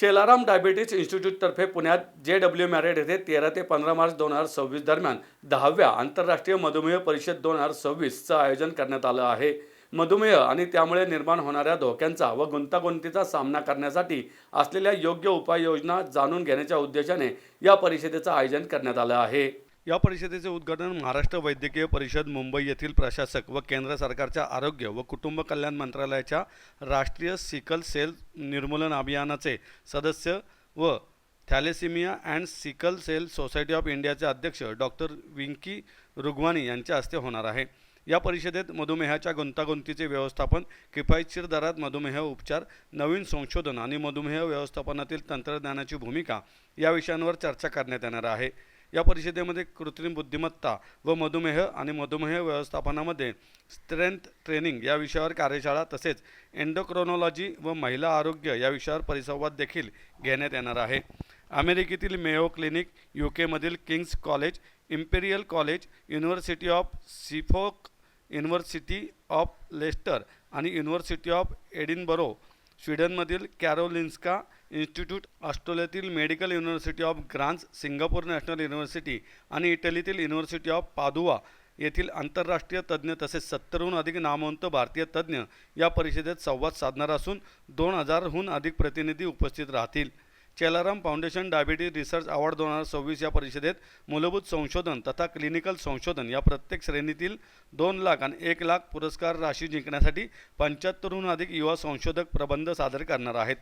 Chelaram diabetes इन्स्टिट्यूटतर्फे पुण्यात JW Marriott येथे 13 ते 15 मार्च 2026 दरम्यान 10व्या आंतरराष्ट्रीय मधुमेह परिषद 2026चं आयोजन करण्यात आलं आहे। मधुमेह आणि त्यामुळे निर्माण होणाऱ्या धोक्यांचा व गुंतागुंतीचा सामना करण्यासाठी असलेल्या योग्य उपाययोजना जाणून घेण्याच्या उद्देशाने या परिषदेचं आयोजन करण्यात आलं आहे। या परिषदेचे उद्घाटन महाराष्ट्र वैद्यकीय परिषद मुंबई येथील प्रशासक व केंद्र सरकारच्या आरोग्य व कुटुंब कल्याण मंत्रालयाच्या राष्ट्रीय सिकल सेल निर्मूलन अभियानाचे सदस्य व thalassemia and sickle cell society of इंडियाचे अध्यक्ष डॉक्टर विंकी रुगवानी यांच्या हस्ते होणार आहे। या परिषदेत मधुमेहाच्या गुंतागुंतीचे व्यवस्थापन, किफायतशीर दरात मधुमेह उपचार, नवीन संशोधन आणि मधुमेह व्यवस्थापनातील तंत्रज्ञानाची भूमिका या विषयांवर चर्चा करण्यात येणार आहे। या परिषदेमध्ये कृत्रिम बुद्धिमत्ता व मधुमेह आणि मधुमेह व्यवस्थापनामध्ये स्ट्रेंथ ट्रेनिंग या विषयावर कार्यशाळा तसेच एंडोक्रोनॉलॉजी व महिला आरोग्य या विषयावर परिसंवाद देखील घेण्यात येणार आहे। अमेरिकेतील मेयो क्लिनिक, UK मधील King's College, Imperial College, University of Suffolk, University of Leicester आणि युनिव्हर्सिटी ऑफ एडिनबरो, स्वीडनमधील कॅरोलिन्स्का इन्स्टिट्यूट, ऑस्ट्रेलियातील Medical University of Graz, Singapore National University आणि इटलीतील युनिव्हर्सिटी ऑफ पादुआ येथील आंतरराष्ट्रीय तज्ज्ञ तसेच 70हून अधिक नामवंत भारतीय तज्ज्ञ या परिषदेत संवाद साधणार असून 2000हून अधिक प्रतिनिधी उपस्थित राहतील। Chellaram foundation diabetes research award 2026 या परिषदेत मूलभूत संशोधन तथा क्लिनिकल संशोधन या प्रत्येक श्रेणीतील 2 लाख आणि 1 लाख पुरस्कार राशी जिंकण्यासाठी 75हून अधिक युवा संशोधक प्रबंध सादर करणार आहेत।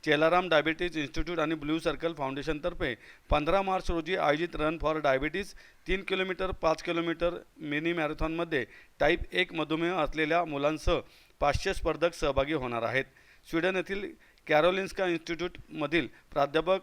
चेलाराम डायबिटीज इन्स्टिट्यूट आणि ब्लू सर्कल फाउंडेशनतर्फे 15 मार्च रोजी आयोजित run for diabetes 3 kilometre, 5 kilometre mini मॅरेथॉनमध्ये टाईप 1 मधुमेह असलेल्या मुलांसह 500 स्पर्धक सहभागी होणार आहेत। स्वीडन येथील कॅरोलिन्स्का इन्स्टिट्यूटमधील प्राध्यापक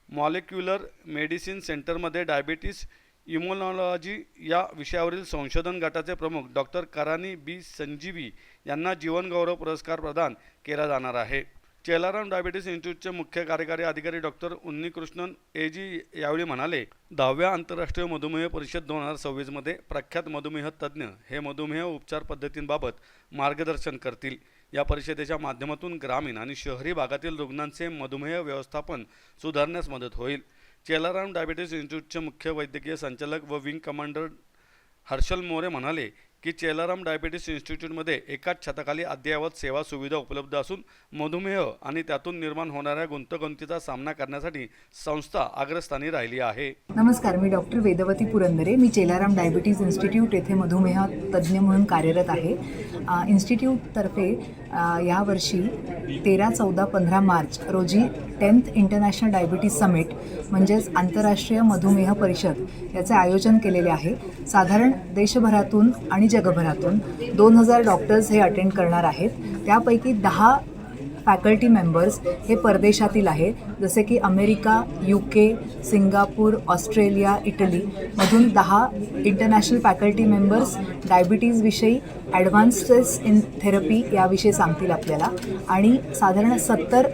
मॉलिक्युलर मेडिसिन सेंटरमध्ये डायबिटीस इम्युनॉलॉजी या विषयावरील संशोधन गटाचे प्रमुख डॉक्टर करानी बी संजीवी यांना जीवनगौरव पुरस्कार प्रदान केला जाणार आहे। चेलाराम डायबिटीज इन्स्टिट्यूटचे मुख्य कार्यकारी अधिकारी डॉक्टर उन्नीकृष्णन AG यावेळी म्हणाले, 10व्या आंतरराष्ट्रीय मधुमेह परिषद 2026 मध्ये प्रख्यात मधुमेह तज्ज्ञ हे मधुमेह उपचार पद्धतींबाबत मार्गदर्शन करतील। या परिषदेच्या माध्यमातून ग्रामीण आणि शहरी भागातील रुग्णांचे मधुमेह व्यवस्थापन सुधारण्यास मदत होईल। चेलाराम डायबिटीज इन्स्टिट्यूटचे मुख्य वैद्यकीय संचालक व विंग कमांडर हर्षल मोरे म्हणाले की चेलाराम डायबिटीज इन्स्टिट्यूटमध्ये एकाच छताखाली अद्ययावत सेवा सुविधा उपलब्ध असून मधुमेह आणि त्यातून निर्माण होणाऱ्या गुंतागुंतीचा सामना करण्यासाठी संस्था अग्रस्थानी राहिली आहे। नमस्कार, मी डॉक्टर वेदवती पुरंदरे। मी चेलाराम डायबिटीज इन्स्टिट्यूट येथे मधुमेह तज्ज्ञ म्हणून कार्यरत आहे। इन्स्टिट्यूटतर्फे यावर्षी 13, 14, 15 मार्च रोजी 10th इंटरनॅशनल डायबिटीज समिट म्हणजेच आंतरराष्ट्रीय मधुमेह परिषद याचे आयोजन केलेले आहे। साधारण देशभरातून आणि जगभरातून 2000 डॉक्टर्स हे अटेंड करणार आहेत। त्यापैकी 10 फॅकल्टी मेंबर्स हे परदेशातील आहेत, जसे की America, UK, Singapore, Australia, Italy मधून 10 इंटरनॅशनल फॅकल्टी मेंबर्स डायबिटीजविषयी, ॲडव्हान्सेस इन थेरपी याविषयी सांगतील आपल्याला आणि साधारण 70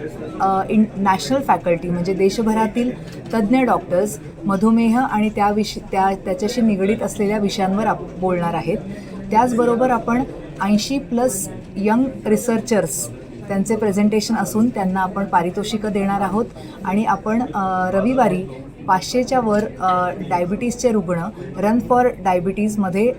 नॅशनल फॅकल्टी म्हणजे देशभरातील तज्ज्ञ डॉक्टर्स मधुमेह आणि त्याच्याशी निगडीत असलेल्या विषयांवर बोलणार आहेत। त्याचबरोबर आपण 80+ यंग रिसर्चर्स त्यांचे प्रेझेंटेशन असून त्यांना आपण पारितोषिकं देणार आहोत आणि आपण रविवारी 500च्या वर डायबिटीजचे रुग्ण रन फॉर डायबिटीजमध्ये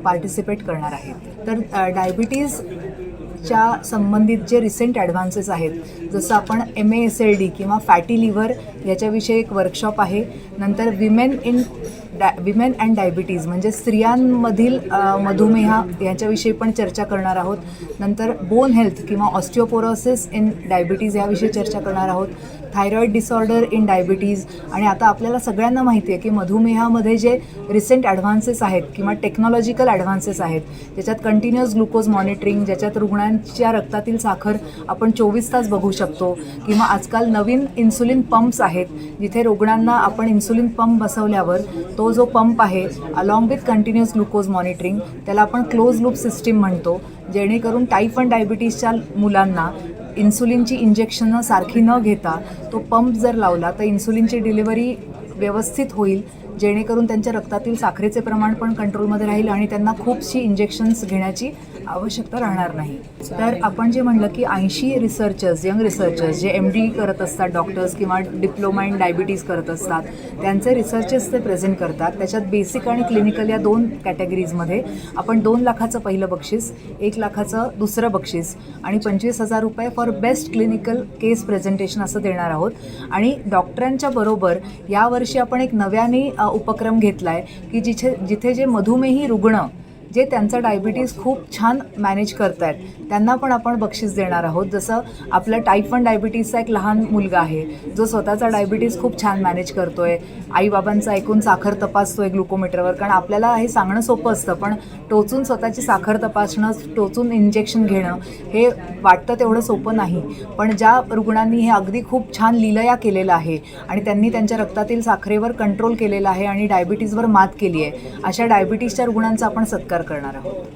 पार्टिसिपेट करणार आहेत। तर डायबिटीजच्या संबंधित जे रिसेंट ॲडव्हान्सेस आहेत, जसं आपण MASLD किंवा फॅटी लिव्हर याच्याविषयी एक वर्कशॉप आहे। नंतर विमेन अँड डायबिटीज म्हणजे स्त्रियांमधील मधुमेह याच्याविषयी पण चर्चा करणार आहोत। नंतर बोन हेल्थ किंवा ऑस्टिओपोरोसिस इन डायबिटीज याविषयी चर्चा करणार आहोत। थायरॉईड डिसऑर्डर इन डायबिटीज आणि आता आपल्याला सगळ्यांना माहिती आहे की मधुमेहामध्ये जे रिसेंट ॲडव्हान्सेस आहेत किंवा टेक्नॉलॉजिकल ॲडव्हान्सेस आहेत, ज्याच्यात कंटिन्युअस ग्लुकोज मॉनिटरिंग, ज्याच्यात रुग्णांच्या रक्तातील साखर आपण 24 तास बघू शकतो किंवा आजकाल नवीन इन्सुलिन पंप्स आहेत, जिथे रुग्णांना आपण इन्सुलिन पंप बसवल्यावर तो जो पंप आहे along with continuous glucose monitoring त्याला आपण क्लोज लूप सिस्टीम म्हणतो, जेणेकरून टाईप 1 डायबिटीजच्या मुलांना इन्सुलिनची इंजेक्शनं सारखी न घेता तो पंप जर लावला तर इन्सुलिनची डिलिव्हरी व्यवस्थित होईल, जेणेकरून त्यांच्या रक्तातील साखरेचे प्रमाण पण कंट्रोलमध्ये राहील आणि त्यांना खूपशी इंजेक्शन्स घेण्याची आवश्यकता राहणार नाही. तर आपण जे म्हणलं की 80 रिसर्चर्स, यंग रिसर्चर्स जे MD करत असतात, डॉक्टर्स किंवा डिप्लोमा इन डायबिटीज करत असतात, त्यांचे रिसर्चेस ते प्रेझेंट करतात. त्याच्यात बेसिक आणि क्लिनिकल या 2 कॅटेगरीजमध्ये आपण 2 लाखाचं पहिलं बक्षीस, 1 लाखाचं दुसरं बक्षीस आणि 25,000 रुपये for best clinical case presentation असं देणार आहोत. आणि डॉक्टरांच्या बरोबर यावर्षी आपण एक नव्याने उपक्रम घेतला आहे की जिथे जे मधुमेही रुग्ण जे त्यांचा डायबिटीज खूप छान मॅनेज करत आहेत त्यांना पण आपण बक्षीस देणार आहोत. जसं आपलं टाईप 1 डायबिटीजचा एक लहान मुलगा आहे जो स्वतःचा डायबिटीज खूप छान मॅनेज करतो आहे, आईबाबांचं ऐकून साखर तपासतो आहे ग्लुकोमीटरवर. कारण आपल्याला हे सांगणं सोपं असतं, पण टोचून स्वतःची साखर तपासणं, टोचून इंजेक्शन घेणं हे वाटतं तेवढं सोपं नाही. पण ज्या रुग्णांनी हे अगदी खूप छान लीलया केलेलं आहे आणि त्यांनी त्यांच्या रक्तातील साखरेवर कंट्रोल केलेला आहे आणि डायबिटीजवर मात केली आहे, अशा डायबिटीजच्या रुग्णांचा आपण सत्कार करणार आहोत.